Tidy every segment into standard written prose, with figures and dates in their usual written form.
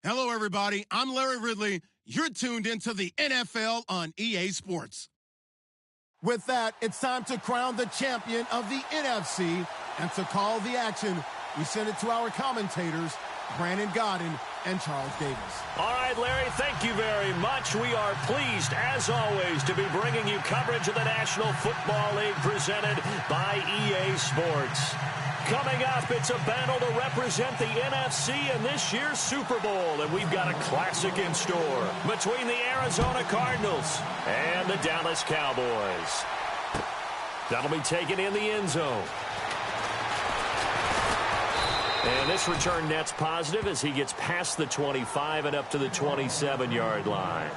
Hello, everybody. I'm Larry Ridley. You're tuned into the NFL on EA Sports. With that, it's time to crown the champion of the NFC. And to call the action, we send it to our commentators, Brandon Gaudin and Charles Davis. All right, Larry, thank you very much. We are pleased, as always, to be bringing you coverage of the National Football League presented by EA Sports. Coming up, it's a battle to represent the NFC in this year's Super Bowl, and we've got a classic in store between the Arizona Cardinals and the Dallas Cowboys. That'll be taken in the end zone. And this return net's positive as he gets past the 25 and up to the 27-yard line.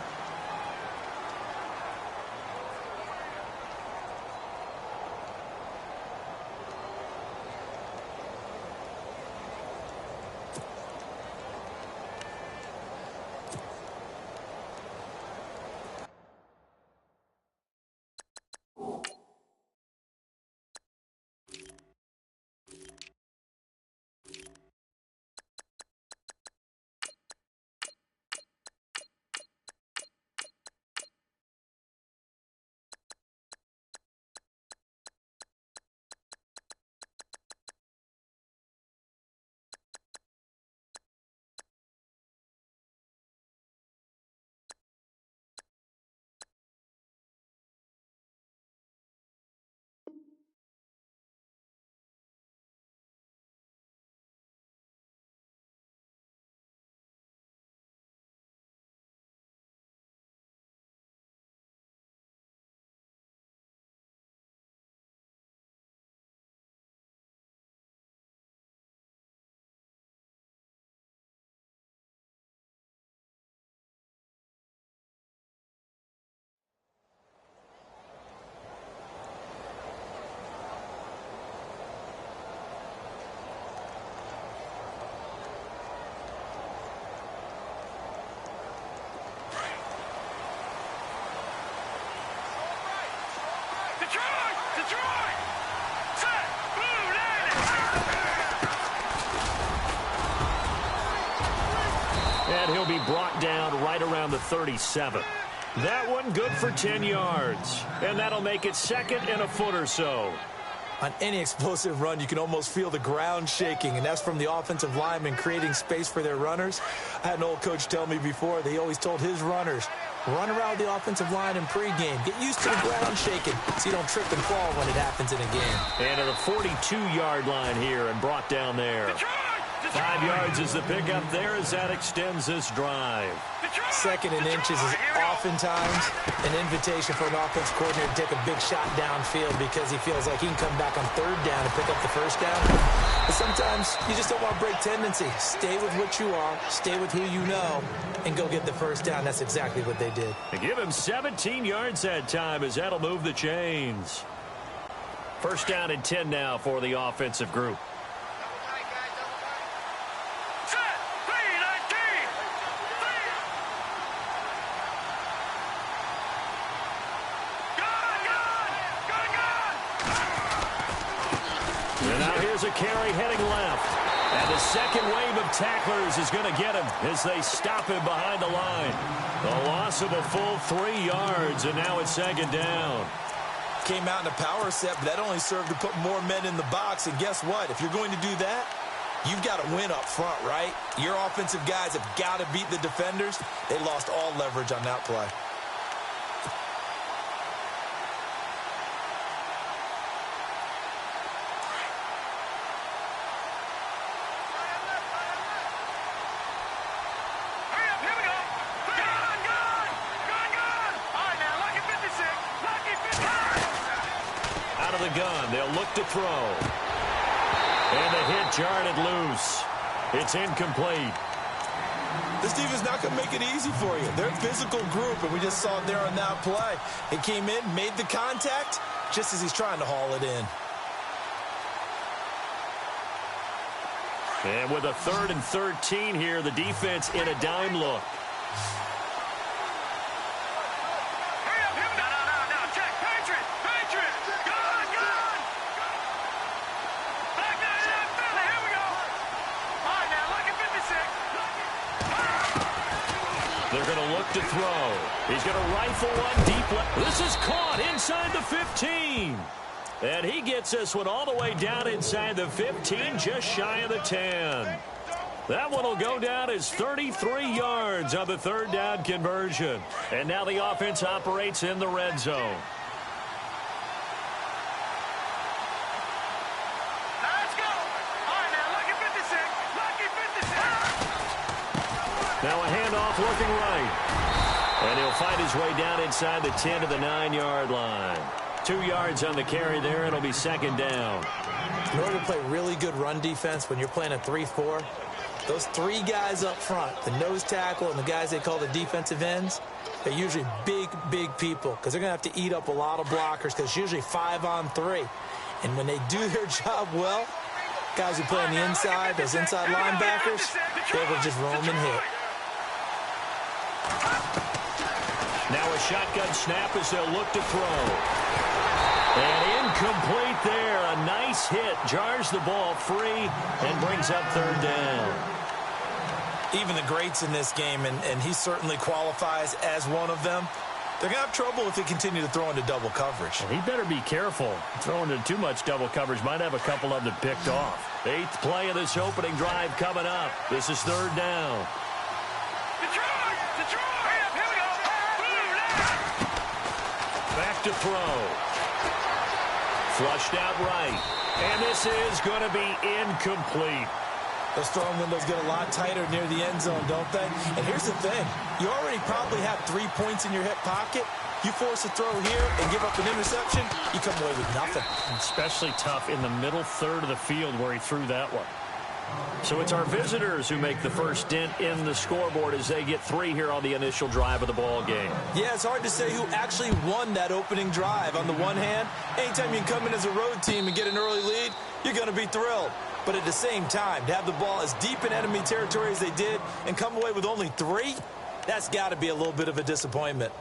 And he'll be brought down right around the 37. That one good for 10 yards. And that'll make it second and a foot or so. On any explosive run, you can almost feel the ground shaking, and that's from the offensive linemen creating space for their runners. I had an old coach tell me before, they always told his runners, run around the offensive line in pregame. Get used to the ground shaking so you don't trip and fall when it happens in a game. And at the 42-yard line here and brought down there. 5 yards is the pickup there as that extends this drive. Second and inches is oftentimes an invitation for an offense coordinator to take a big shot downfield because he feels like he can come back on third down and pick up the first down. But sometimes you just don't want to break tendency. Stay with what you are, stay with who you know, and go get the first down. That's exactly what they did. They give him 17 yards that time as that'll move the chains. First down and 10 now for the offensive group. A carry heading left. And the second wave of tacklers is going to get him as they stop him behind the line. A loss of a full 3 yards, and now it's second down. Came out in a power set, but that only served to put more men in the box. And guess what? If you're going to do that, you've got to win up front, right? Your offensive guys have got to beat the defenders. They lost all leverage on that play. To throw. And the hit jarred it loose. It's incomplete. This defense not going to make it easy for you. They're a physical group, and we just saw it there on that play. He came in, made the contact, just as he's trying to haul it in. And with a 3rd and 13 here, the defense in a dime look. They're going to look to throw. He's going to rifle one deep left. This is caught inside the 15. And he gets this one all the way down inside the 15, just shy of the 10. That one will go down as 33 yards on the third down conversion. And now the offense operates in the red zone. Now a handoff looking right. And he'll find his way down inside the 10 to the 9-yard line. 2 yards on the carry there. It'll be second down. In order to play really good run defense when you're playing a 3-4, those three guys up front, the nose tackle and the guys they call the defensive ends, they're usually big, big people because they're going to have to eat up a lot of blockers because it's usually 5-on-3. And when they do their job well, guys who play on the inside, those inside linebackers, they're able to just roam and hit. Now a shotgun snap as they'll look to throw. And incomplete there. A nice hit. Jars the ball free and brings up third down. Even the greats in this game, and he certainly qualifies as one of them, they're going to have trouble if they continue to throw into double coverage. Well, he better be careful. Throwing into too much double coverage might have a couple of them picked off. 8th play of this opening drive coming up. This is third down. Back to throw. Flushed out right. And this is going to be incomplete. Those throwing windows get a lot tighter near the end zone, don't they? And here's the thing. You already probably have 3 points in your hip pocket. You force a throw here and give up an interception, you come away with nothing. Especially tough in the middle third of the field where he threw that one. So it's our visitors who make the first dent in the scoreboard as they get 3 here on the initial drive of the ball game. Yeah, it's hard to say who actually won that opening drive. On the one hand, anytime you can come in as a road team and get an early lead, you're going to be thrilled. But at the same time, to have the ball as deep in enemy territory as they did and come away with only 3, that's got to be a little bit of a disappointment.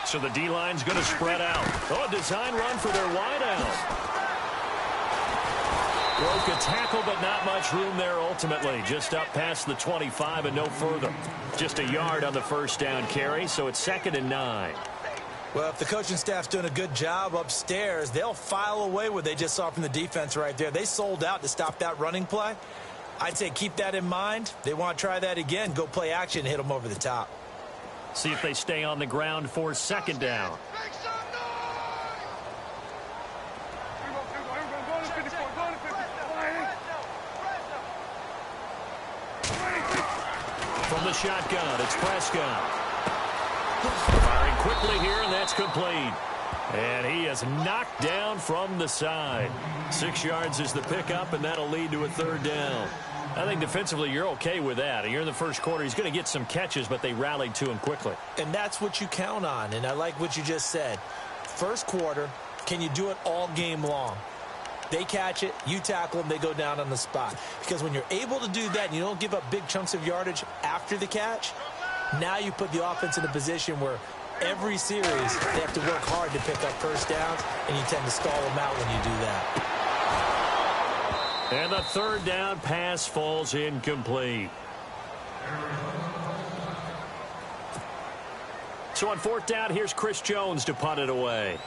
So the D-line's going to spread out. Oh, a design run for their wideout. Broke a tackle, but not much room there ultimately. Just up past the 25 and no further. Just a yard on the first down carry, so it's 2nd and 9. Well, if the coaching staff's doing a good job upstairs, they'll file away what they just saw from the defense right there. They sold out to stop that running play. I'd say keep that in mind. They want to try that again. Go play action and hit them over the top. See if they stay on the ground for 2nd down. From the shotgun, it's Prescott. Firing quickly here, and that's complete. And he is knocked down from the side. 6 yards is the pickup, and that'll lead to a third down. I think defensively you're okay with that. You're in the first quarter. He's going to get some catches, but they rallied to him quickly. And that's what you count on, and I like what you just said. First quarter, can you do it all game long? They catch it, you tackle them, they go down on the spot. Because when you're able to do that and you don't give up big chunks of yardage after the catch, now you put the offense in a position where every series they have to work hard to pick up first downs, and you tend to stall them out when you do that. And the third down pass falls incomplete. So on 4th down, here's Chris Jones to punt it away.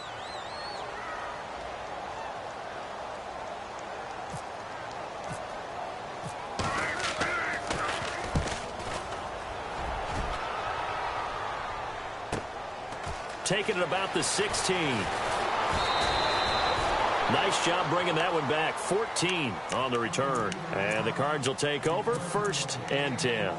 Taking it about the 16. Nice job bringing that one back. 14 on the return. And the Cards will take over 1st and 10.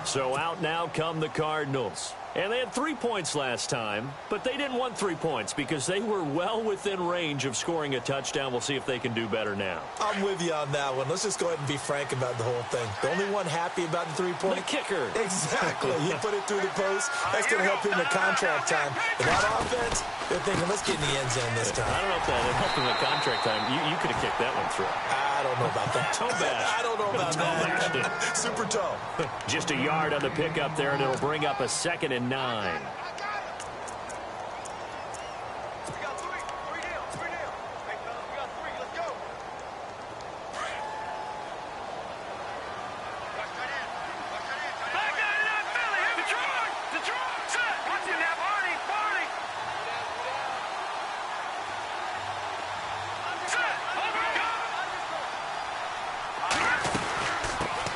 So out now come the Cardinals. And they had 3 points last time, but they didn't want 3 points because they were well within range of scoring a touchdown. We'll see if they can do better now. I'm with you on that one. Let's just go ahead and be frank about the whole thing. The only one happy about the 3-point? The kicker. Exactly. He put it through the post. That's going to help him in contract time. But that offense, they're thinking, let's get in the end zone this time. I don't know if that helped him in contract time. You could have kicked that one through. I don't know about that. Toe bash. I don't know about that. Super toe. Just a yard on the pickup there, and it'll bring up a 2nd and 9.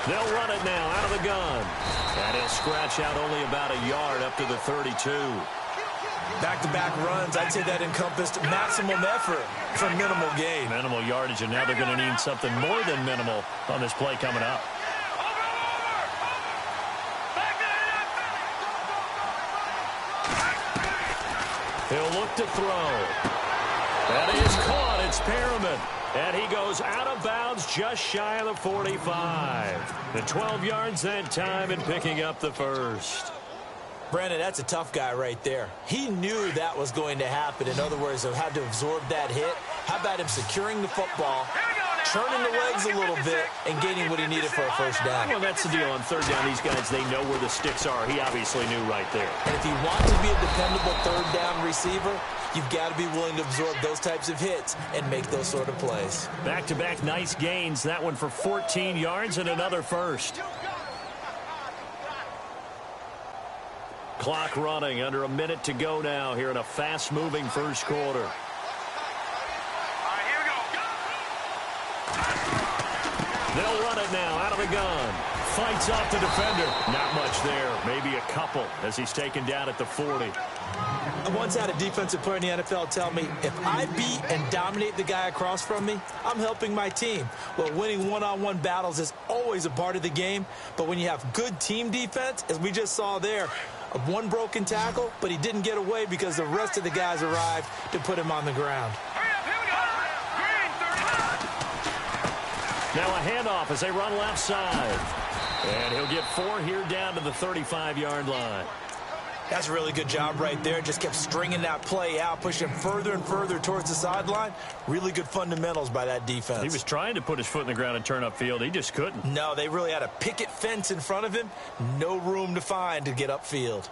They'll run it now out of the gun. And he'll scratch out only about a yard up to the 32. Back-to-back runs, I'd say that encompassed maximum effort for minimal gain. Minimal yardage, and now they're going to need something more than minimal on this play coming up. He'll look to throw. That is caught. It's Perriman. And he goes out of bounds just shy of the 45. The 12 yards that time and picking up the first. Brandon, that's a tough guy right there. He knew that was going to happen. In other words, he had to absorb that hit. How about him securing the football, turning the legs a little bit, and gaining what he needed for a first down? Well, that's the deal. On third down, these guys, they know where the sticks are. He obviously knew right there. And if you want to be a dependable third down receiver, you've got to be willing to absorb those types of hits and make those sort of plays. Back-to-back nice gains. That one for 14 yards and another first. Clock running, under a minute to go now here in a fast-moving first quarter. They'll run it now out of the gun. Fights off the defender. Not much there. Maybe a couple as he's taken down at the 40. I once had a defensive player in the NFL tell me, if I beat and dominate the guy across from me, I'm helping my team. Well, winning one-on-one battles is always a part of the game, but when you have good team defense, as we just saw there, one broken tackle, but he didn't get away because the rest of the guys arrived to put him on the ground. Now a handoff as they run left side. And he'll get 4 here down to the 35-yard line. That's a really good job right there. Just kept stringing that play out, pushing further and further towards the sideline. Really good fundamentals by that defense. He was trying to put his foot in the ground and turn upfield. He just couldn't. No, they really had a picket fence in front of him. No room to find to get upfield.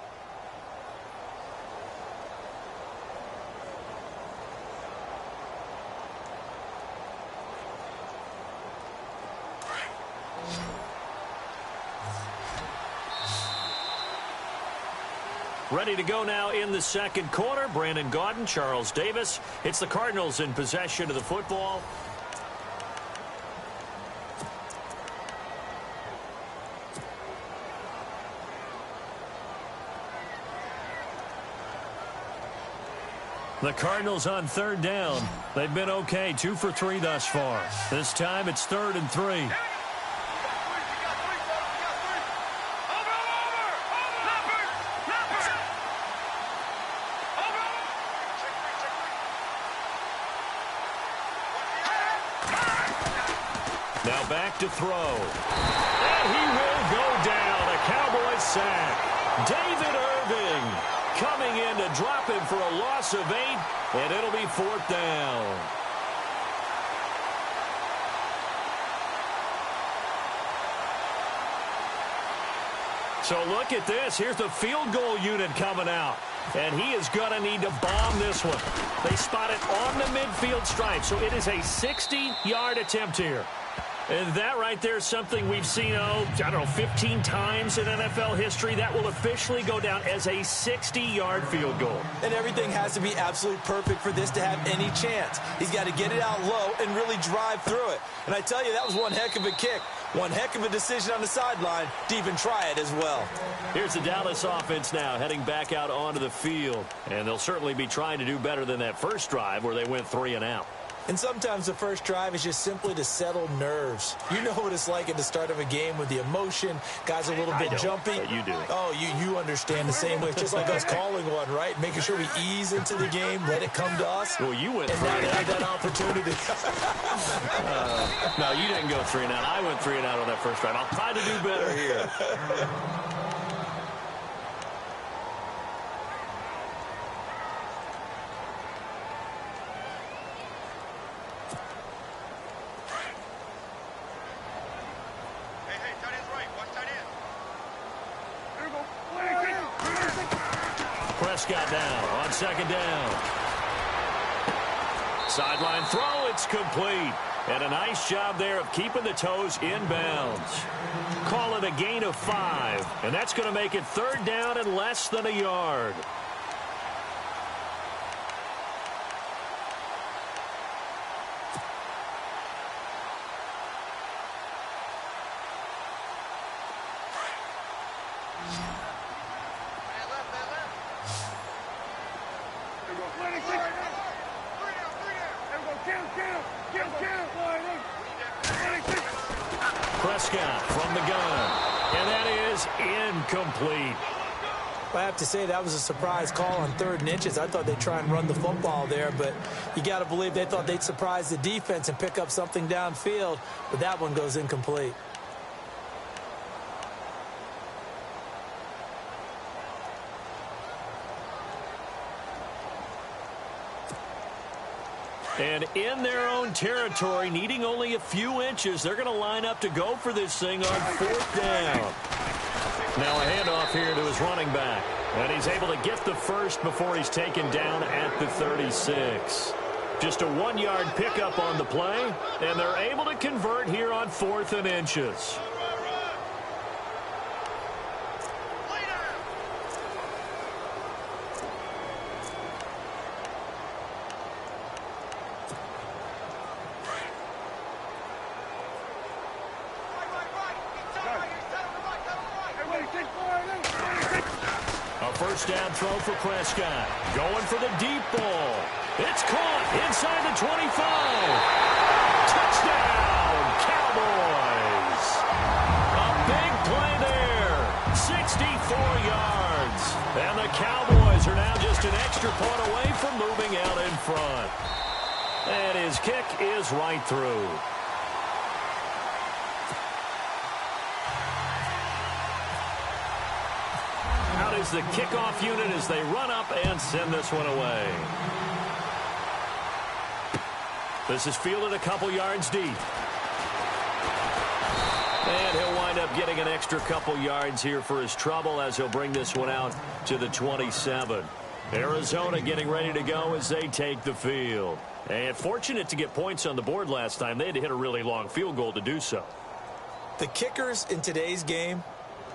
Ready to go now in the second quarter. Brandon Gaudin, Charles Davis. It's the Cardinals in possession of the football. The Cardinals on third down. They've been okay, 2 for 3 thus far. This time it's 3rd and 3. Now back to throw. And he will go down. A Cowboys sack. David Irving coming in to drop him for a loss of 8, and it'll be 4th down. So look at this. Here's the field goal unit coming out. And he is going to need to bomb this one. They spot it on the midfield stripe. So it is a 60-yard attempt here. And that right there is something we've seen, 15 times in NFL history. That will officially go down as a 60-yard field goal. And everything has to be absolutely perfect for this to have any chance. He's got to get it out low and really drive through it. And I tell you, that was one heck of a kick. One heck of a decision on the sideline to even try it as well. Here's the Dallas offense now heading back out onto the field. And they'll certainly be trying to do better than that first drive where they went 3 and out. And sometimes the first drive is just simply to settle nerves. You know what it's like at the start of a game with the emotion. Guys a little bit jumpy. But you do. Oh, you understand the same way. It's just like us calling one, right? Making sure we ease into the game, let it come to us. Well, you went and three now and they out. have that opportunity. No, you didn't go 3 and out. I went 3 and out on that first drive. I'll try to do better here. Prescott down on second down. Sideline throw, it's complete. And a nice job there of keeping the toes in bounds. Call it a gain of 5. And that's going to make it third down and less than a yard. Prescott from the gun, and that is incomplete. I have to say that was a surprise call on 3rd and inches. I thought they'd try and run the football there, but you got to believe they thought they'd surprise the defense and pick up something downfield, but that one goes incomplete. And in their own territory, needing only a few inches, they're going to line up to go for this thing on 4th down. Now a handoff here to his running back. And he's able to get the first before he's taken down at the 36. Just a 1-yard pickup on the play, and they're able to convert here on 4th and inches. First down throw for Prescott. Going for the deep ball. It's caught inside the 25. Touchdown, Cowboys. A big play there. 64 yards. And the Cowboys are now just an extra point away from moving out in front. And his kick is right through. Is the kickoff unit as they run up and send this one away. This is fielded a couple yards deep. And he'll wind up getting an extra couple yards here for his trouble as he'll bring this one out to the 27. Arizona getting ready to go as they take the field. And fortunate to get points on the board last time. They had to hit a really long field goal to do so. The kickers in today's game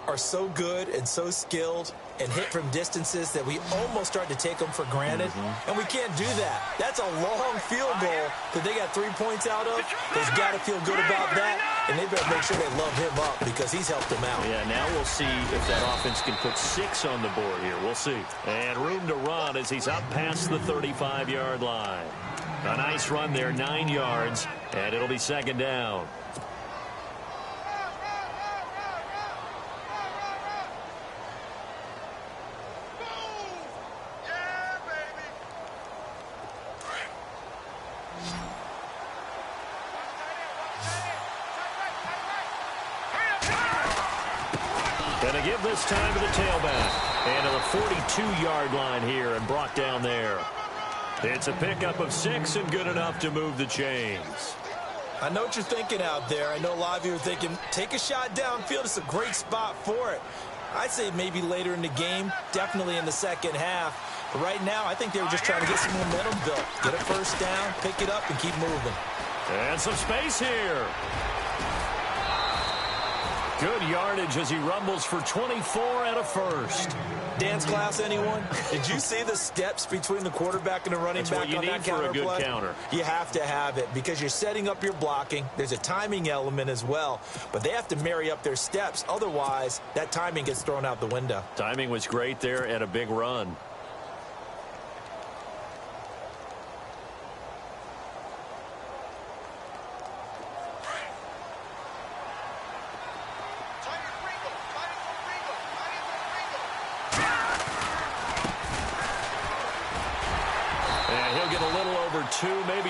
are so good and so skilled and hit from distances that we almost start to take them for granted. And we can't do that. That's a long field goal that they got 3 points out of. They've got to feel good about that, and they better make sure they love him up because he's helped them out. Yeah, now we'll see if that offense can put 6 on the board here. We'll see. And room to run as he's up past the 35-yard line. A nice run there, 9 yards, and it'll be second down. Gonna give this time to the tailback. And to the 42-yard line here and brought down there. It's a pickup of 6 and good enough to move the chains. I know what you're thinking out there. I know a lot of you are thinking, take a shot downfield. It's a great spot for it. I'd say maybe later in the game, definitely in the second half. But right now, I think they were just trying to get some momentum built. Get a first down, pick it up, and keep moving. And some space here. Good yardage as he rumbles for 24 and a first. Dance class, anyone? Did you see the steps between the quarterback and the running back on that counter play? That's what you need for a good counter. You have to have it because you're setting up your blocking. There's a timing element as well, but they have to marry up their steps. Otherwise, that timing gets thrown out the window. Timing was great there and a big run.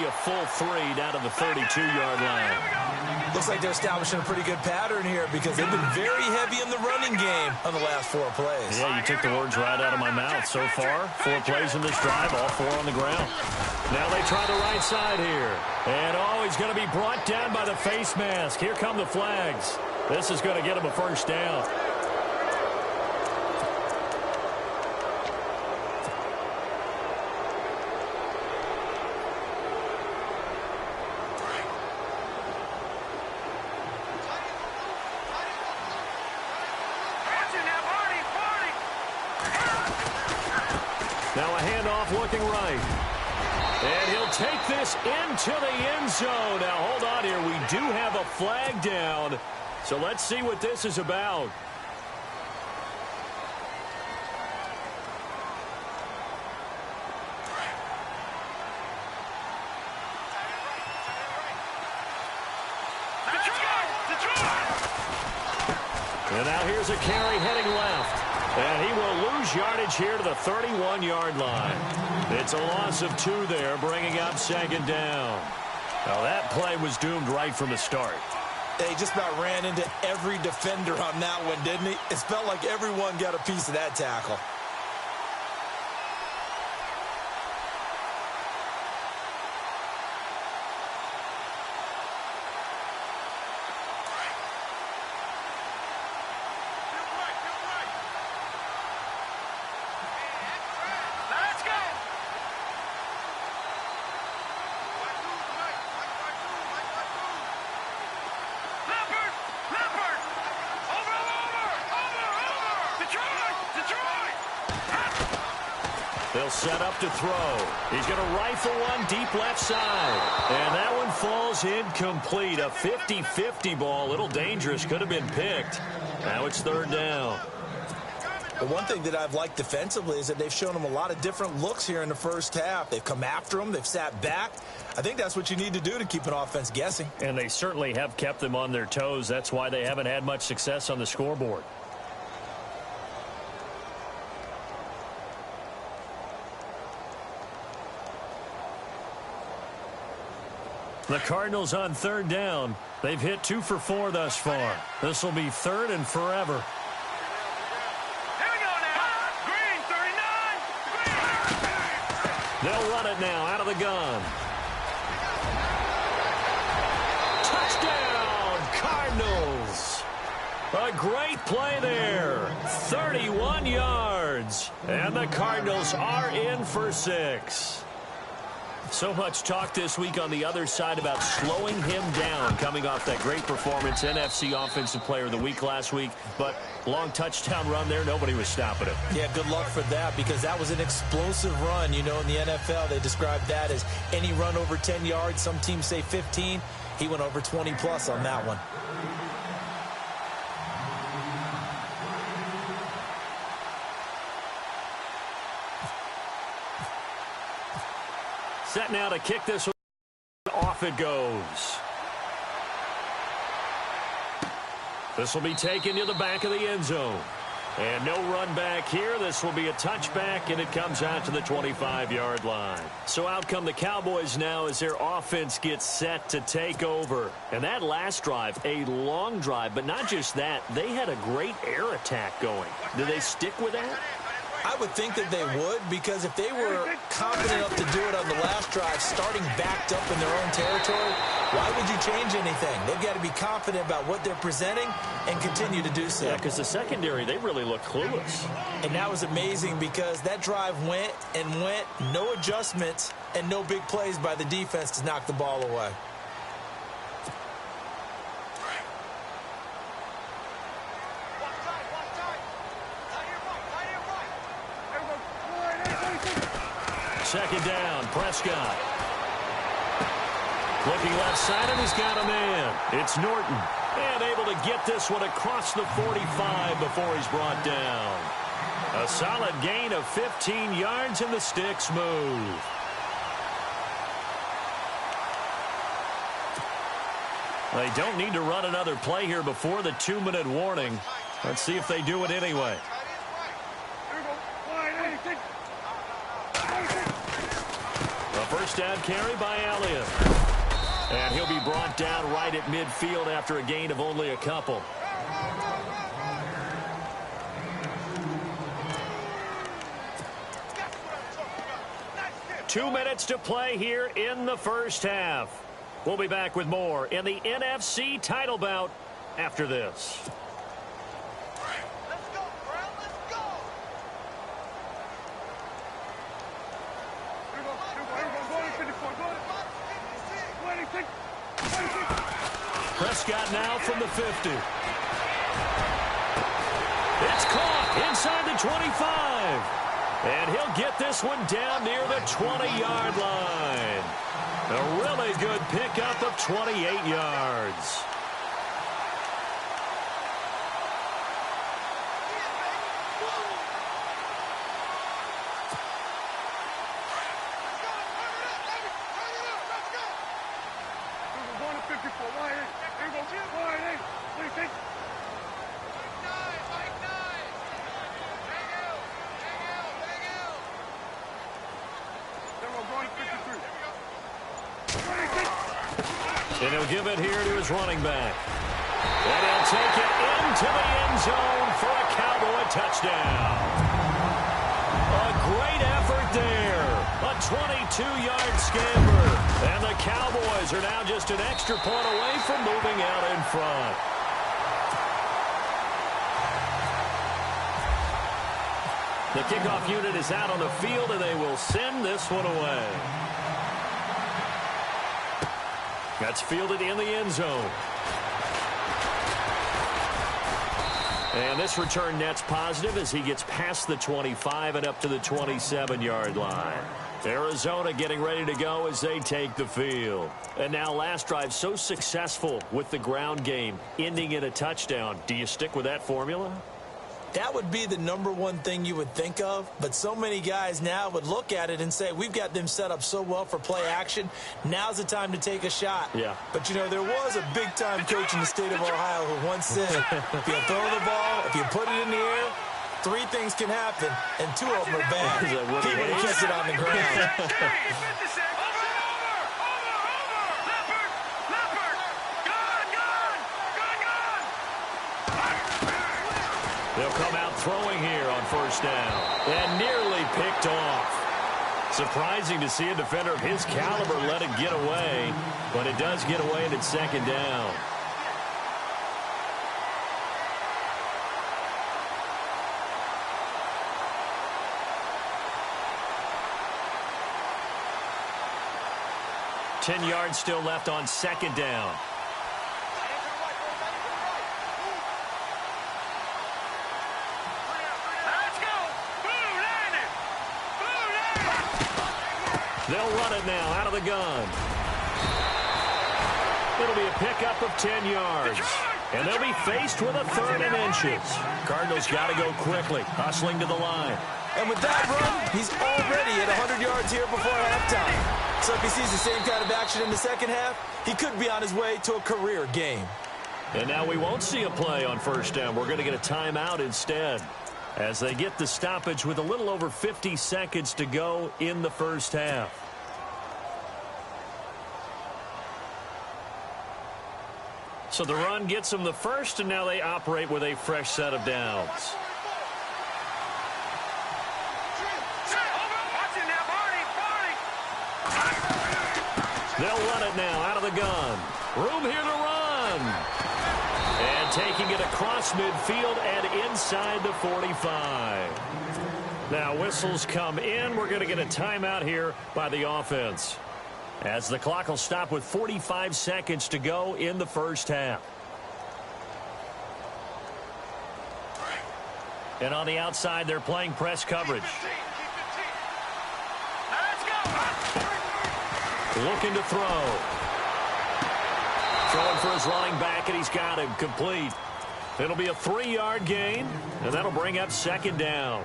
a full 3 down to the 32-yard line. Looks like they're establishing a pretty good pattern here because they've been very heavy in the running game on the last 4 plays. Yeah, you took the words right out of my mouth. So far, 4 plays in this drive, all 4 on the ground. Now they try the right side here. And, he's going to be brought down by the face mask. Here come the flags. This is going to get him a first down. Now a handoff looking right. And he'll take this into the end zone. Now hold on here. We do have a flag down. So let's see what this is about. And now here's a carry heading left. And he will lose yardage here to the 31-yard line. It's a loss of 2 there, bringing up second down. Now that play was doomed right from the start. They just about ran into every defender on that one, didn't he? It felt like everyone got a piece of that tackle. They'll set up to throw. He's going to rifle one deep left side. And that one falls incomplete. A 50-50 ball. A little dangerous. Could have been picked. Now it's third down. The one thing that I've liked defensively is that they've shown them a lot of different looks here in the first half. They've come after them. They've sat back. I think that's what you need to do to keep an offense guessing. And they certainly have kept them on their toes. That's why they haven't had much success on the scoreboard. The Cardinals on third down. They've hit 2 for 4 thus far. This will be third and forever. Here we go now. Green, 39. They'll run it now out of the gun. Touchdown, Cardinals. A great play there. 31 yards. And the Cardinals are in for 6. So much talk this week on the other side about slowing him down coming off that great performance, NFC Offensive Player of the Week last week. But long touchdown run there, nobody was stopping him. Yeah, good luck for that because that was an explosive run. You know, in the NFL, they describe that as any run over 10 yards. Some teams say 15. He went over 20-plus on that one. Set now to kick this one. Off it goes. This will be taken to the back of the end zone. And no run back here. This will be a touchback, and it comes out to the 25-yard line. So out come the Cowboys now as their offense gets set to take over. And that last drive, a long drive, but not just that. They had a great air attack going. Do they stick with that? I would think that they would because if they were confident enough to do it on the last drive, starting backed up in their own territory, why would you change anything? They've got to be confident about what they're presenting and continue to do so. Yeah, because the secondary, they really look clueless. And that was amazing because that drive went and went, no adjustments, and no big plays by the defense to knock the ball away. Second down, Prescott. Looking left side, and he's got a man. It's Norton. And able to get this one across the 45 before he's brought down. A solid gain of 15 yards, and the sticks move. They don't need to run another play here before the 2-minute warning. Let's see if they do it anyway. first down carry by Elliott. And he'll be brought down right at midfield after a gain of only a couple. Two minutes to play here in the first half. We'll be back with more in the NFC title bout after this. Let's go, Brown. Let's go. Here we go. Prescott now from the 50. It's caught inside the 25. And he'll get this one down near the 20-yard line. A really good pickup of 28 yards. And he'll give it here to his running back. And he'll take it into the end zone for a Cowboy touchdown. A great effort there. A 22-yard scamper. And the Cowboys are now just an extra point away from moving out in front. The kickoff unit is out on the field, and they will send this one away. That's fielded in the end zone. And this return net's positive as he gets past the 25 and up to the 27-yard line. Arizona getting ready to go as they take the field. And now last drive so successful with the ground game, ending in a touchdown. Do you stick with that formula? That would be the number one thing you would think of, but so many guys now would look at it and say, we've got them set up so well for play action. Now's the time to take a shot. Yeah. But, you know, there was a big-time coach in the state of Ohio who once said, if you throw the ball, if you put it in the air, three things can happen, and two of them are bad. He would have kept it on the ground. They'll come out throwing here on first down. And nearly picked off. Surprising to see a defender of his caliber let it get away. But it does get away and it's second down. Ten yards still left on second down. They'll run it now out of the gun. It'll be a pickup of 10 yards. And they'll be faced with a third and inches. Cardinals got to go quickly, hustling to the line. And with that run, he's already at 100 yards here before halftime. So if he sees the same kind of action in the second half, he could be on his way to a career game. And now we won't see a play on first down. We're going to get a timeout instead, as they get the stoppage with a little over 50 seconds to go in the first half. So the run gets them the first, and now they operate with a fresh set of downs. They'll run it now out of the gun. Room here to run. And taking it across midfield and inside the 45. Now whistles come in. We're going to get a timeout here by the offense, as the clock will stop with 45 seconds to go in the first half. And on the outside, they're playing press coverage. Looking to throw. Throwing for his running back, and he's got him complete. It'll be a 3-yard gain, and that'll bring up second down.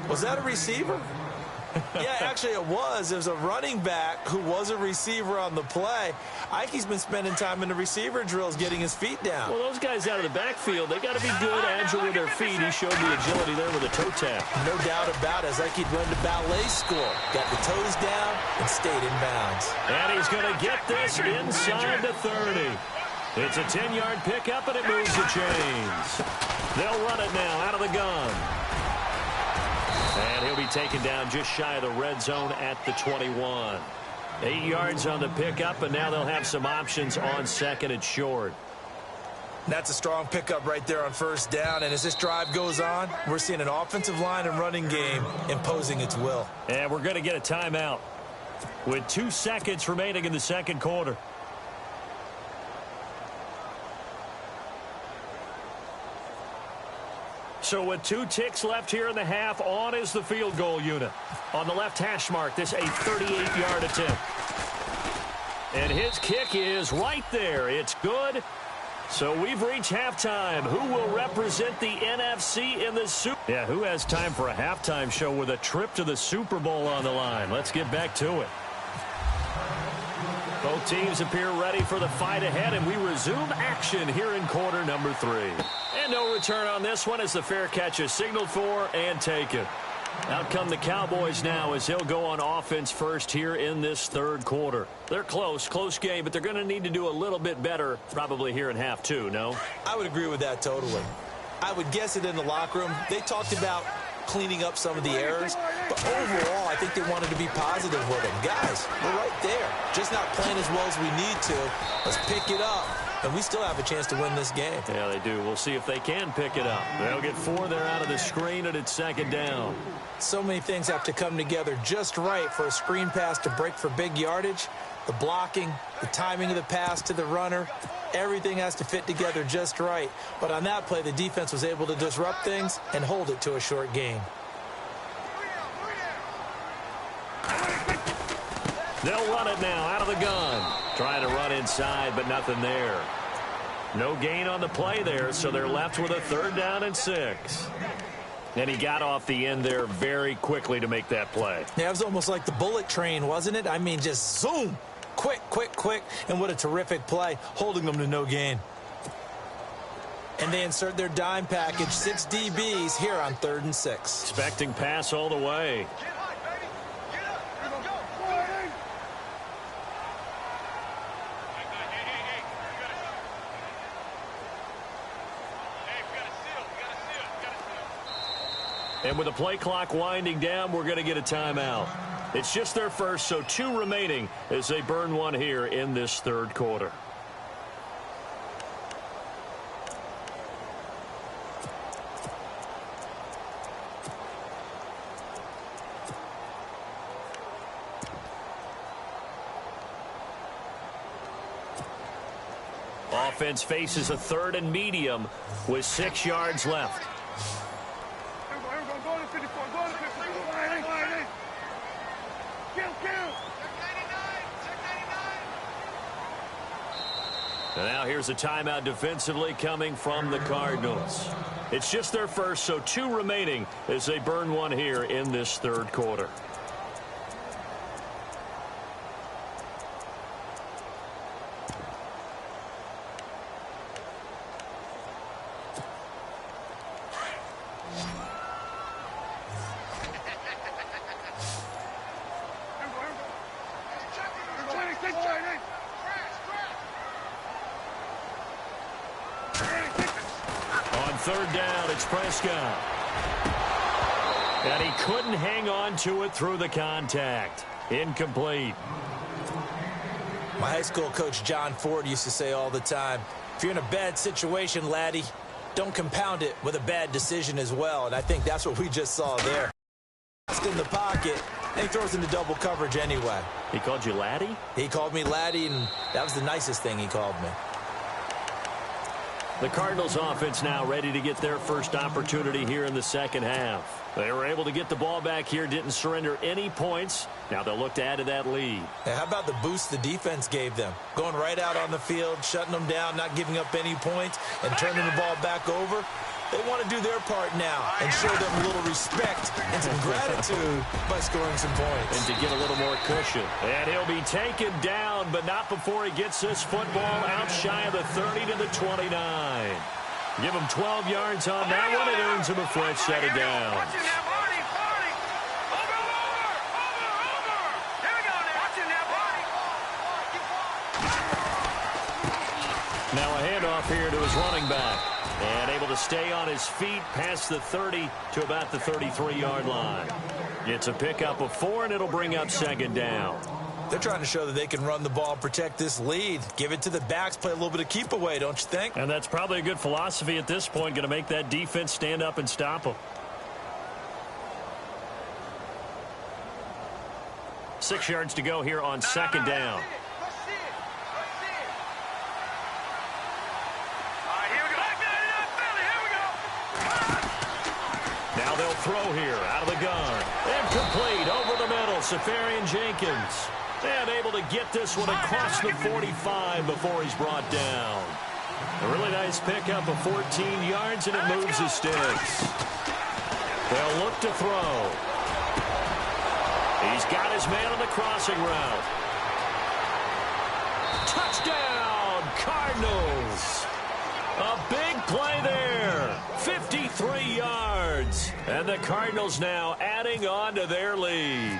Was that a receiver? Yeah, actually it was. It was a running back who was a receiver on the play. Ike's been spending time in the receiver drills getting his feet down. Well, those guys out of the backfield, they got to be good, agile with their feet. He showed the agility there with a toe tap. No doubt about it. It's like he'd run to ballet school. Got the toes down, and stayed in bounds. And he's going to get this inside the 30. It's a 10-yard pickup, and it moves the chains. They'll run it now out of the gun. And he'll be taken down just shy of the red zone at the 21. 8 yards on the pickup, and now they'll have some options on second and short. That's a strong pickup right there on first down, and as this drive goes on, we're seeing an offensive line and running game imposing its will. And we're going to get a timeout with 2 seconds remaining in the second quarter. So with 2 ticks left here in the half, on is the field goal unit. On the left hash mark, this a 38-yard attempt. And his kick is right there. It's good. So we've reached halftime. Who will represent the NFC in the Super Bowl? Yeah, who has time for a halftime show with a trip to the Super Bowl on the line? Let's get back to it. Both teams appear ready for the fight ahead, and we resume action here in quarter number 3. And no return on this one as the fair catch is signaled for and taken. Out come the Cowboys now as they'll go on offense first here in this third quarter. They're close game, but they're going to need to do a little bit better probably here in half 2, no? I would agree with that totally. I would guess it in the locker room. They talked about cleaning up some of the errors, but overall, I think they wanted to be positive with them. Guys, we're right there. Just not playing as well as we need to. Let's pick it up, and we still have a chance to win this game. Yeah, they do. We'll see if they can pick it up. They'll get 4 there out of the screen, and it's second down. So many things have to come together just right for a screen pass to break for big yardage. The blocking, the timing of the pass to the runner, everything has to fit together just right. But on that play, the defense was able to disrupt things and hold it to a short gain. They'll run it now out of the gun. Trying to run inside, but nothing there. No gain on the play there, so they're left with a 3rd down and 6. And he got off the end there very quickly to make that play. Yeah, it was almost like the bullet train, wasn't it? I mean, just zoom. Quick. And what a terrific play, holding them to no gain. And they insert their dime package, 6 DBs here on 3rd and 6. Expecting pass all the way. And with the play clock winding down, we're going to get a timeout. It's just their first, so 2 remaining as they burn 1 here in this third quarter. Offense faces a 3rd and medium with 6 yards left. And now here's a timeout defensively coming from the Cardinals. It's just their first, so 2 remaining as they burn 1 here in this third quarter. Third down, it's Prescott. And he couldn't hang on to it through the contact. Incomplete. My high school coach, John Ford, used to say all the time, if you're in a bad situation, laddie, don't compound it with a bad decision as well. And I think that's what we just saw there. Just in the pocket, and he throws into double coverage anyway. He called you laddie? He called me laddie, and that was the nicest thing he called me. The Cardinals offense now ready to get their first opportunity here in the second half. They were able to get the ball back here, didn't surrender any points. Now they'll look to add to that lead. Now, how about the boost the defense gave them? Going right out on the field, shutting them down, not giving up any points, and turning the ball back over. They want to do their part now and show them a little respect and some gratitude by scoring some points. And to get a little more cushion. And he'll be taken down, but not before he gets this football out shy of the 30 to the 29. Give him 12 yards on that one. It earns him a fresh set of downs. Now a handoff here to his running back. And able to stay on his feet past the 30 to about the 33-yard line. It's a pickup of 4, and it'll bring up second down. They're trying to show that they can run the ball and protect this lead. Give it to the backs, play a little bit of keep away, don't you think? And that's probably a good philosophy at this point, going to make that defense stand up and stop them. 6 yards to go here on second down. Now they'll throw here out of the gun. Incomplete over the middle. Safarian Jenkins. And able to get this one across the 45 before he's brought down. A really nice pickup of 14 yards, and it moves his sticks. They'll look to throw. He's got his man on the crossing route. Touchdown, Cardinals. A big play there. 53 yards. And the Cardinals now adding on to their lead.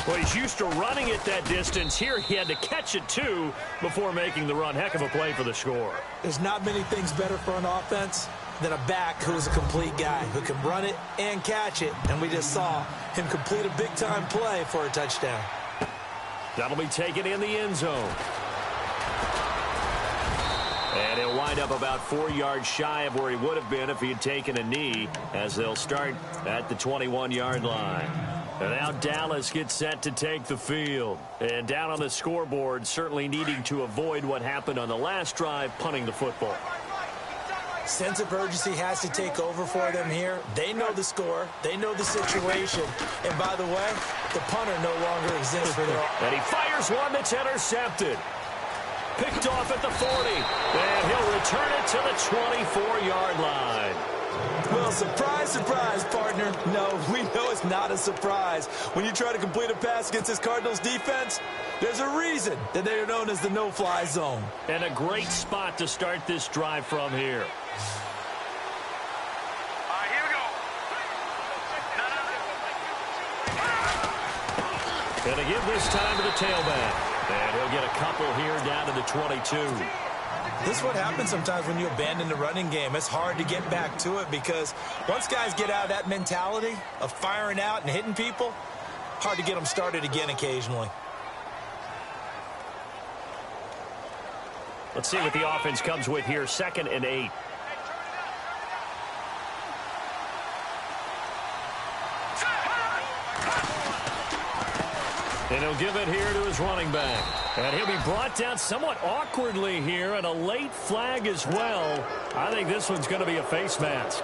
Well, he's used to running it that distance. Here he had to catch it, too, before making the run. Heck of a play for the score. There's not many things better for an offense than a back who is a complete guy who can run it and catch it. And we just saw him complete a big-time play for a touchdown. That'll be taken in the end zone. And he'll wind up about 4 yards shy of where he would have been if he had taken a knee, as they'll start at the 21-yard line. And now Dallas gets set to take the field. And down on the scoreboard, certainly needing to avoid what happened on the last drive, punting the football. Sense of urgency has to take over for them here. They know the score. They know the situation. And by the way, the punter no longer exists for them. And he fires one that's intercepted. Picked off at the 40. And he'll return it to the 24-yard line. Well, surprise, surprise, partner. No, we know it's not a surprise. When you try to complete a pass against this Cardinals defense, there's a reason that they are known as the no-fly zone. And a great spot to start this drive from here. Here we go. Going to give this time to the tailback. And he'll get a couple here down to the 22. This is what happens sometimes when you abandon the running game. It's hard to get back to it because once guys get out of that mentality of firing out and hitting people, hard to get them started again occasionally. Let's see what the offense comes with here. 2nd and 8. And he'll give it here to his running back. And he'll be brought down somewhat awkwardly here, and a late flag as well. I think this one's going to be a face mask.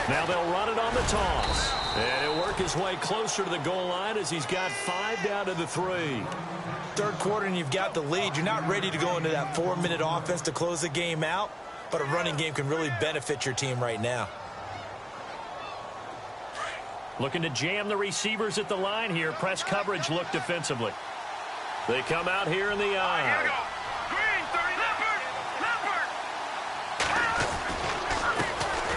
Now they'll run it on the toss. And he'll work his way closer to the goal line as he's got 5 down to the 3. Third quarter and you've got the lead. You're not ready to go into that 4-minute offense to close the game out, but a running game can really benefit your team right now. Looking to jam the receivers at the line here. Press coverage look defensively. They come out here in the Here we eye. go. Green, 30,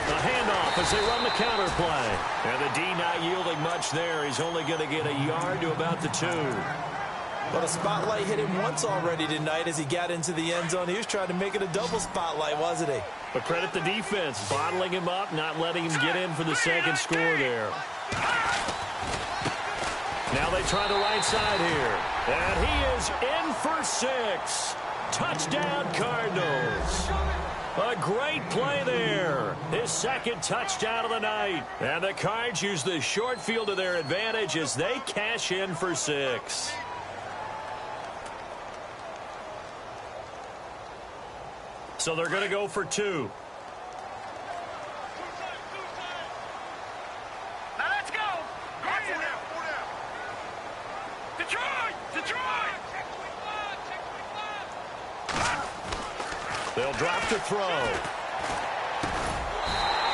A handoff as they run the counter play. And the D not yielding much there. He's only going to get a yard to about the 2. But a spotlight hit him once already tonight as he got into the end zone. He was trying to make it a double spotlight, wasn't he? But credit the defense, bottling him up, not letting him get in for the second score there. Now they try the right side here. And he is in for 6. Touchdown, Cardinals. A great play there. His second touchdown of the night. And the Cards use the short field to their advantage as they cash in for 6. So they're going to go for 2. Now let's go. Green. Detroit. They'll drop to throw.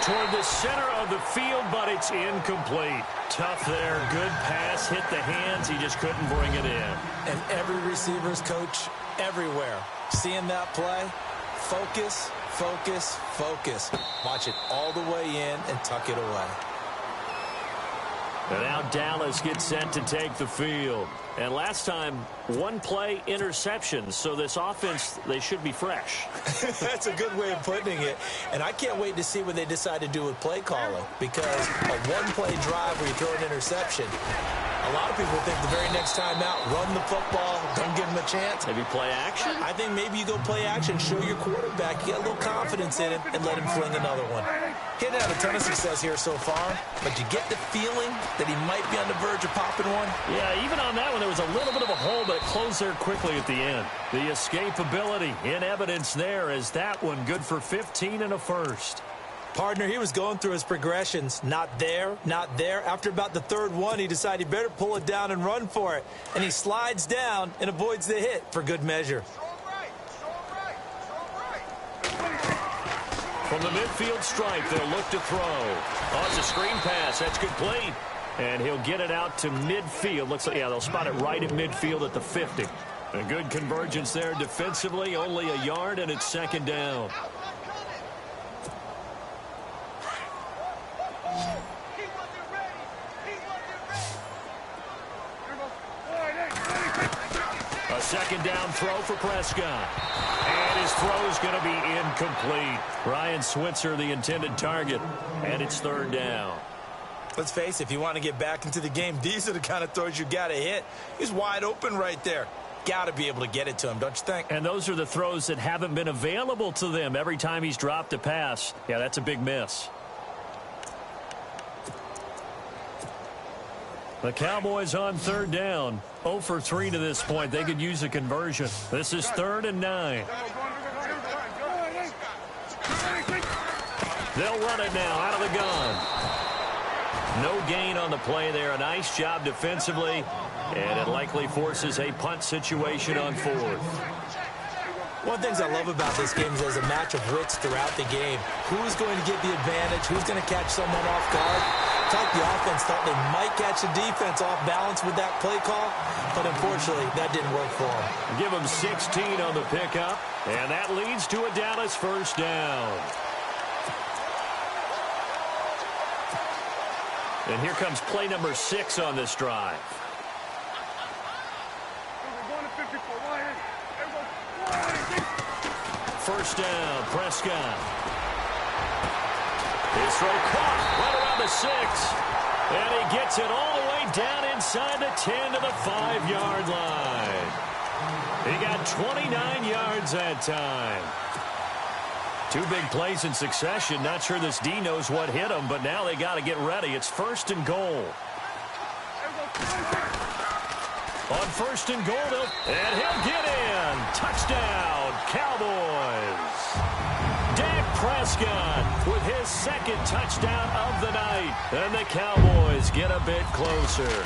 toward the center of the field, but it's incomplete. Tough there. Good pass. Hit the hands. He just couldn't bring it in. And every receiver's coach everywhere, seeing that play, focus, focus, focus. Watch it all the way in and tuck it away. And now Dallas gets set to take the field. And last time, one play interception. So this offense, they should be fresh. That's a good way of putting it. And I can't wait to see what they decide to do with play calling. Because a one-play drive where you throw an interception, a lot of people think the very next time out, run the football, don't give them a chance. Maybe play action? I think maybe you go play action, show your quarterback, you get a little confidence in him, and let him fling another one. He hasn't had a ton of success here so far, but you get the feeling that he might be on the verge of popping one. Yeah, even on that one, there was a little bit of a hole, but it closed there quickly at the end. The escapability in evidence there as that one good for 15 and a first. Partner, he was going through his progressions. Not there, not there. After about the third one, he decided he better pull it down and run for it. And he slides down and avoids the hit for good measure. From the midfield stripe, they'll look to throw. Oh, it's a screen pass. That's complete. And he'll get it out to midfield. Looks like, yeah, they'll spot it right at midfield at the 50. A good convergence there defensively. Only a yard, and it's second down. A second down throw for Prescott. And his throw is going to be incomplete. Ryan Switzer, the intended target. And it's third down. Let's face it, if you want to get back into the game, these are the kind of throws you got to hit. He's wide open right there. Got to be able to get it to him, don't you think? And those are the throws that haven't been available to them every time he's dropped a pass. Yeah, that's a big miss. The Cowboys on third down. 0 for 3 to this point. They could use a conversion. This is 3rd and 9. They'll run it now out of the gun. No gain on the play there. A nice job defensively. And it likely forces a punt situation on 4th. One of the things I love about this game is there's a match of wits throughout the game. Who's going to get the advantage? Who's going to catch someone off guard? It's like the offense thought they might catch the defense off balance with that play call, but unfortunately, that didn't work for them. Give them 16 on the pickup, and that leads to a Dallas first down. And here comes play number 6 on this drive. First down, Prescott. His throw caught right around the 6. And he gets it all the way down inside the 10 to the 5-yard line. He got 29 yards that time. 2 big plays in succession. Not sure this D knows what hit him, but now they got to get ready. It's 1st and goal. On 1st and goal, and he'll get in. Touchdown, Cowboys. Dak Prescott with his 2nd touchdown of the night. And the Cowboys get a bit closer.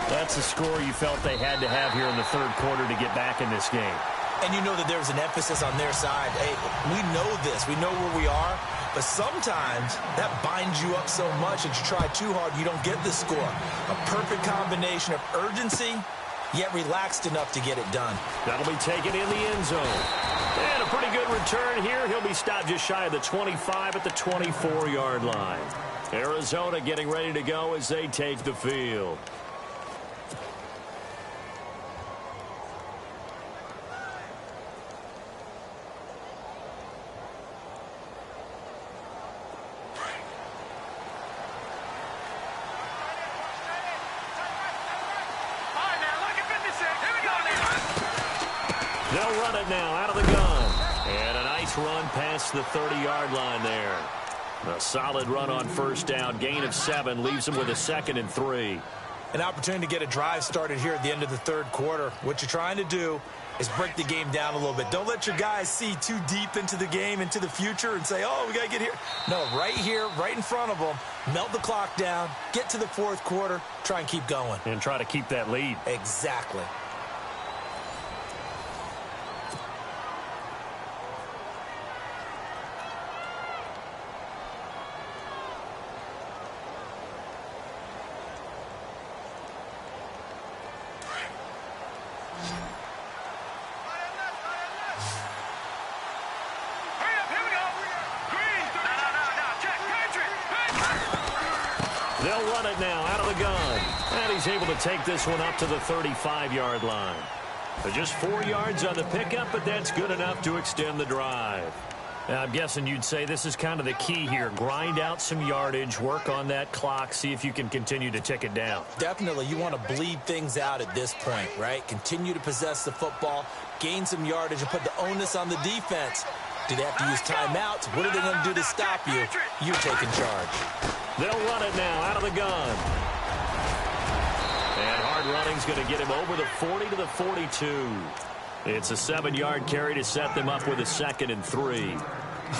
That's a score you felt they had to have here in the 3rd quarter to get back in this game. And you know that there's an emphasis on their side. Hey, we know this. We know where we are. But sometimes that binds you up so much that you try too hard, you don't get the score. A perfect combination of urgency, yet relaxed enough to get it done. That'll be taken in the end zone. And a pretty good return here. He'll be stopped just shy of the 25 at the 24-yard line. Arizona getting ready to go as they take the field. They'll run it now out of the gun. And a nice run past the 30-yard line there. A solid run on first down. Gain of 7 leaves them with a 2nd and 3. An opportunity to get a drive started here at the end of the 3rd quarter. What you're trying to do is break the game down a little bit. Don't let your guys see too deep into the game, into the future, and say, oh, we got to get here. No, right here, right in front of them, melt the clock down, get to the 4th quarter, try and keep going. And try to keep that lead. Exactly. run it now out of the gun. And he's able to take this one up to the 35-yard line. So just 4 yards on the pickup, but that's good enough to extend the drive. Now, I'm guessing you'd say this is kind of the key here. Grind out some yardage, work on that clock, see if you can continue to tick it down. Definitely, you want to bleed things out at this point, right? Continue to possess the football, gain some yardage, and put the onus on the defense. Do they have to use timeouts? What are they going to do to stop you? You're taking charge. They'll run it now out of the gun. And hard running's going to get him over the 40 to the 42. It's a 7-yard carry to set them up with a 2nd and 3.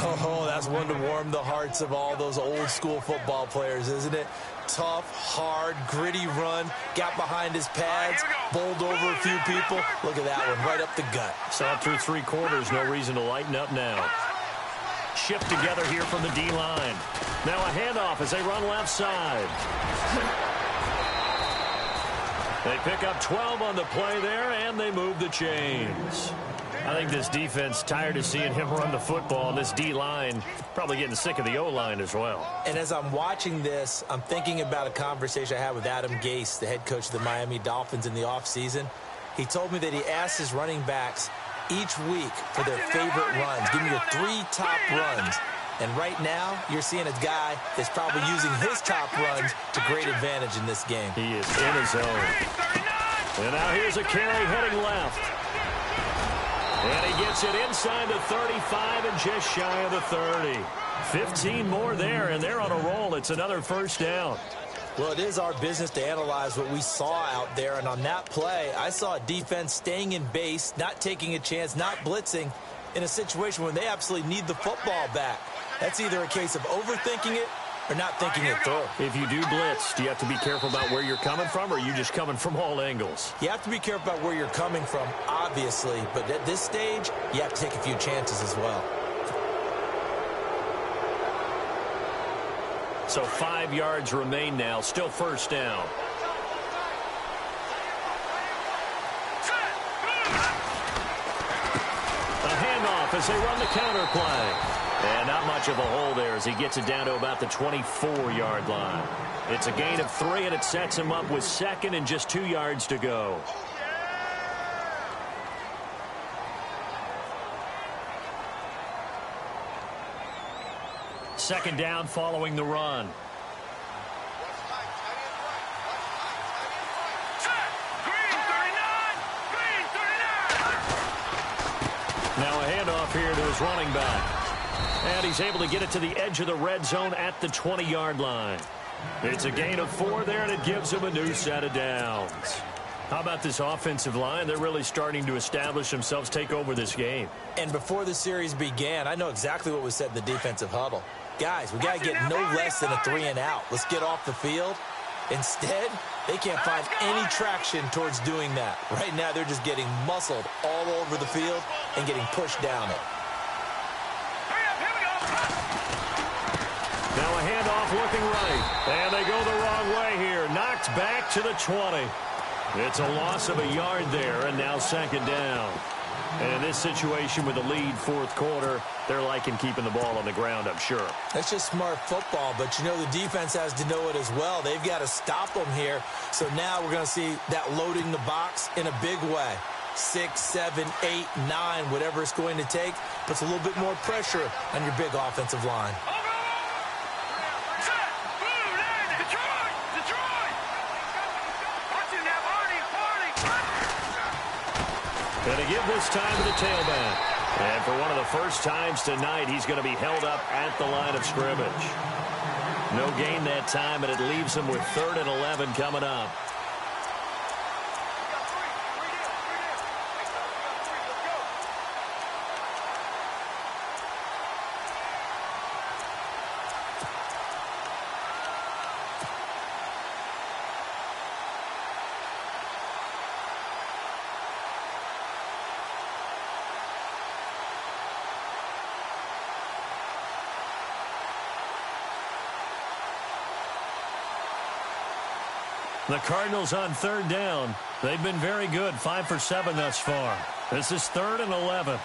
Oh, that's one to warm the hearts of all those old-school football players, isn't it? Tough, hard, gritty run, got behind his pads, bowled over a few people. Look at that one, right up the gut. Saw through 3 quarters, no reason to lighten up now. Shift together here from the D-line. Now a handoff as they run left side. They pick up 12 on the play there, and they move the chains. I think this defense tired of seeing him run the football, and this D-line probably getting sick of the O-line as well. And as I'm watching this, I'm thinking about a conversation I had with Adam Gase, the head coach of the Miami Dolphins in the offseason. He told me that he asked his running backs each week for their favorite runs. Give me your 3 top runs. And right now, you're seeing a guy that's probably using his top runs to great advantage in this game. He is in his zone. And now here's a carry heading left. And he gets it inside the 35 and just shy of the 30. 15 more there, and they're on a roll. It's another first down. Well, it is our business to analyze what we saw out there. And on that play, I saw a defense staying in base, not taking a chance, not blitzing in a situation where they absolutely need the football back. That's either a case of overthinking it or not thinking it through. If you do blitz, do you have to be careful about where you're coming from, or are you just coming from all angles? You have to be careful about where you're coming from, obviously. But at this stage, you have to take a few chances as well. So 5 yards remain now. Still first down. A handoff as they run the counter play. And not much of a hole there as he gets it down to about the 24-yard line. It's a gain of 3, and it sets him up with 2nd and just 2 yards to go. Second down following the run. Now a handoff here to his running back. And he's able to get it to the edge of the red zone at the 20-yard line. It's a gain of 4 there, and it gives him a new set of downs. How about this offensive line? They're really starting to establish themselves, take over this game. And before the series began, I know exactly what was said in the defensive huddle. Guys, we got to get no less than a 3-and-out. Let's get off the field. Instead, they can't find any traction towards doing that. Right now, they're just getting muscled all over the field and getting pushed down it. Now a handoff looking right. And they go the wrong way here. Knocked back to the 20. It's a loss of a yard there, and now second down. And in this situation with the lead fourth quarter, they're liking keeping the ball on the ground, I'm sure. That's just smart football, but you know the defense has to know it as well. They've got to stop them here. So now we're going to see that loading the box in a big way. 6, 7, 8, 9, whatever it's going to take, puts a little bit more pressure on your big offensive line. And to give this time to the tailback. And for one of the first times tonight, he's going to be held up at the line of scrimmage. No gain that time, and it leaves him with 3rd and 11 coming up. The Cardinals on 3rd down. They've been very good, 5 for 7 thus far. This is 3rd and 11.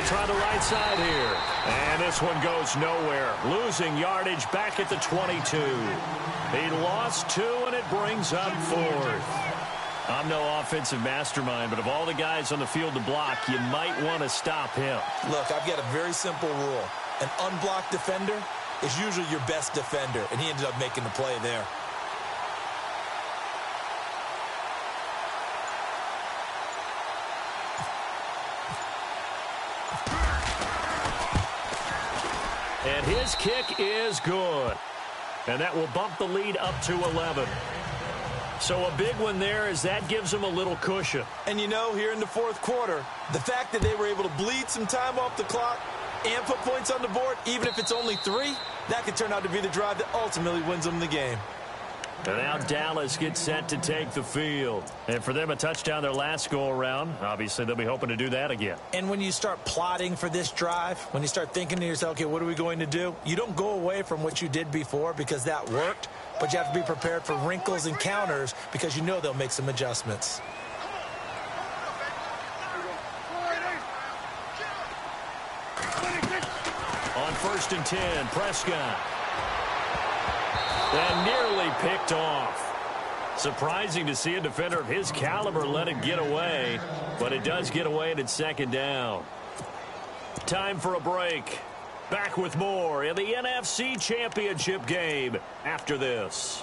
They'll try the right side here. And this one goes nowhere. Losing yardage back at the 22. He lost 2, and it brings up 4th. I'm no offensive mastermind, but of all the guys on the field to block, you might want to stop him. Look, I've got a very simple rule. An unblocked defender is usually your best defender, and he ended up making the play there. And his kick is good. And that will bump the lead up to 11. So a big one there as that gives them a little cushion. And you know, here in the 4th quarter, the fact that they were able to bleed some time off the clock and put points on the board, even if it's only 3, that could turn out to be the drive that ultimately wins them the game. And now Dallas gets set to take the field. And for them, a touchdown their last go-around. Obviously, they'll be hoping to do that again. And when you start plotting for this drive, when you start thinking to yourself, okay, what are we going to do? You don't go away from what you did before because that worked, but you have to be prepared for wrinkles and counters because you know they'll make some adjustments. On 1st and 10, Prescott. And nearly picked off. Surprising to see a defender of his caliber let it get away, but it does get away and it's 2nd down. Time for a break. Back with more in the NFC Championship game after this.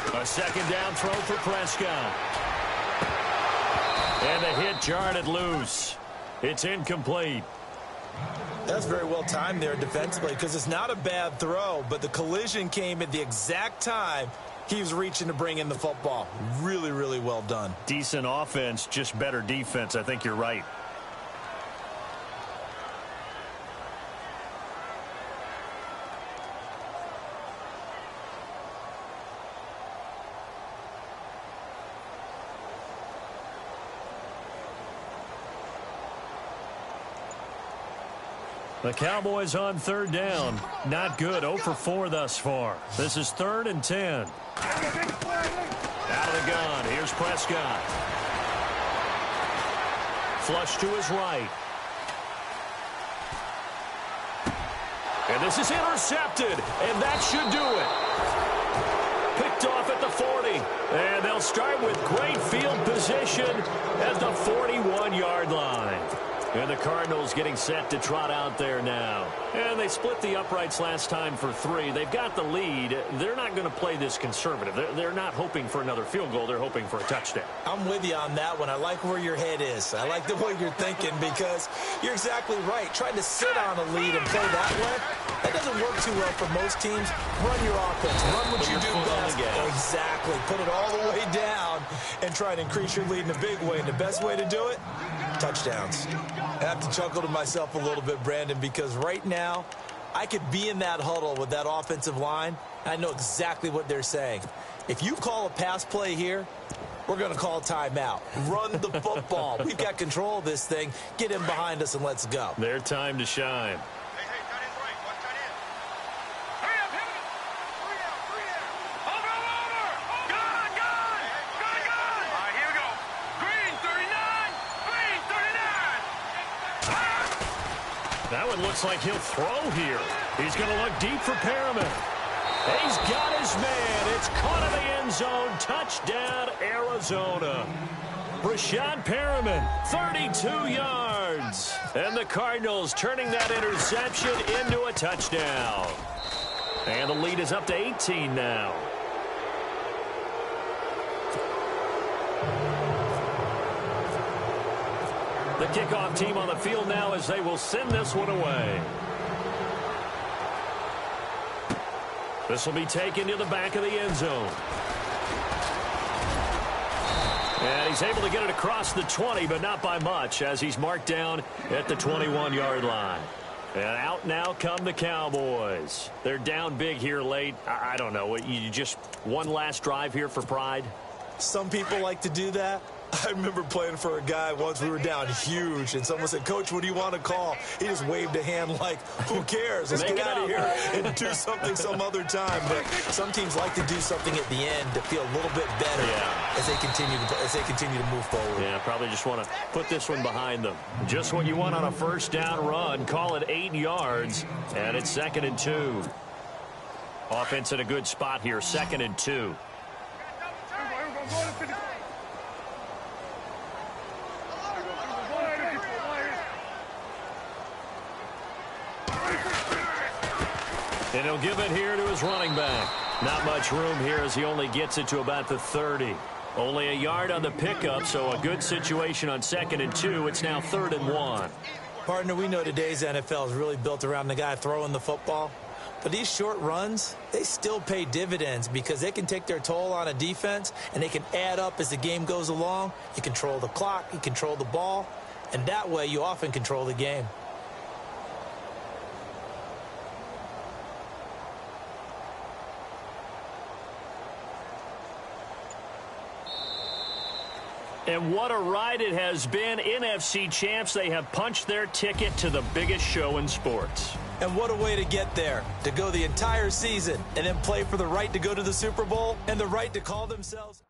A 2nd down throw for Prescott. And the hit jarred it loose. It's incomplete. That's very well timed there defensively because it's not a bad throw, but the collision came at the exact time he was reaching to bring in the football. Really, really well done. Decent offense, just better defense. I think you're right. The Cowboys on 3rd down. Not good. 0 for 4 thus far. This is 3rd and 10. Out of the gun. Here's Prescott. Flush to his right. And this is intercepted. And that should do it. Picked off at the 40. And they'll start with great field position at the 41-yard line. And the Cardinals getting set to trot out there now. And they split the uprights last time for 3. They've got the lead. They're not going to play this conservative. They're not hoping for another field goal. They're hoping for a touchdown. I'm with you on that one. I like where your head is. I like the way you're thinking because you're exactly right. Trying to sit on a lead and play that way, that doesn't work too well for most teams. Run your offense. Run what you do best. Exactly. Put it all the way down and try and increase your lead in a big way. And the best way to do it, touchdowns. I have to chuckle to myself a little bit, Brandon, because right now I could be in that huddle with that offensive line, and I know exactly what they're saying. If you call a pass play here, we're going to call timeout. Run the football. We've got control of this thing. Get in behind us and let's go. Their time to shine. That one looks like he'll throw here. He's going to look deep for Perriman. He's got his man. It's caught in the end zone. Touchdown, Arizona. Breshad Perriman, 32 yards. And the Cardinals turning that interception into a touchdown. And the lead is up to 18 now. The kickoff team on the field now as they will send this one away. This will be taken to the back of the end zone. And he's able to get it across the 20, but not by much as he's marked down at the 21-yard line. And out now come the Cowboys. They're down big here late. I don't know. You just one last drive here for pride? Some people like to do that. I remember playing for a guy once. We were down huge, and someone said, "Coach, what do you want to call?" He just waved a hand like, "Who cares? Let's get out of here and do something some other time." But some teams like to do something at the end to feel a little bit better as they continue to move forward. Yeah, probably just want to put this one behind them. Just what you want on a first down run. Call it 8 yards, and it's 2nd and 2. Offense in a good spot here, 2nd and 2. And he'll give it here to his running back. Not much room here as he only gets it to about the 30. Only a yard on the pickup, so a good situation on 2nd and 2. It's now 3rd and 1. Partner, we know today's NFL is really built around the guy throwing the football. But these short runs, they still pay dividends because they can take their toll on a defense, and they can add up as the game goes along. You control the clock, you control the ball, and that way you often control the game. And what a ride it has been. NFC champs, they have punched their ticket to the biggest show in sports. And what a way to get there, to go the entire season and then play for the right to go to the Super Bowl and the right to call themselves.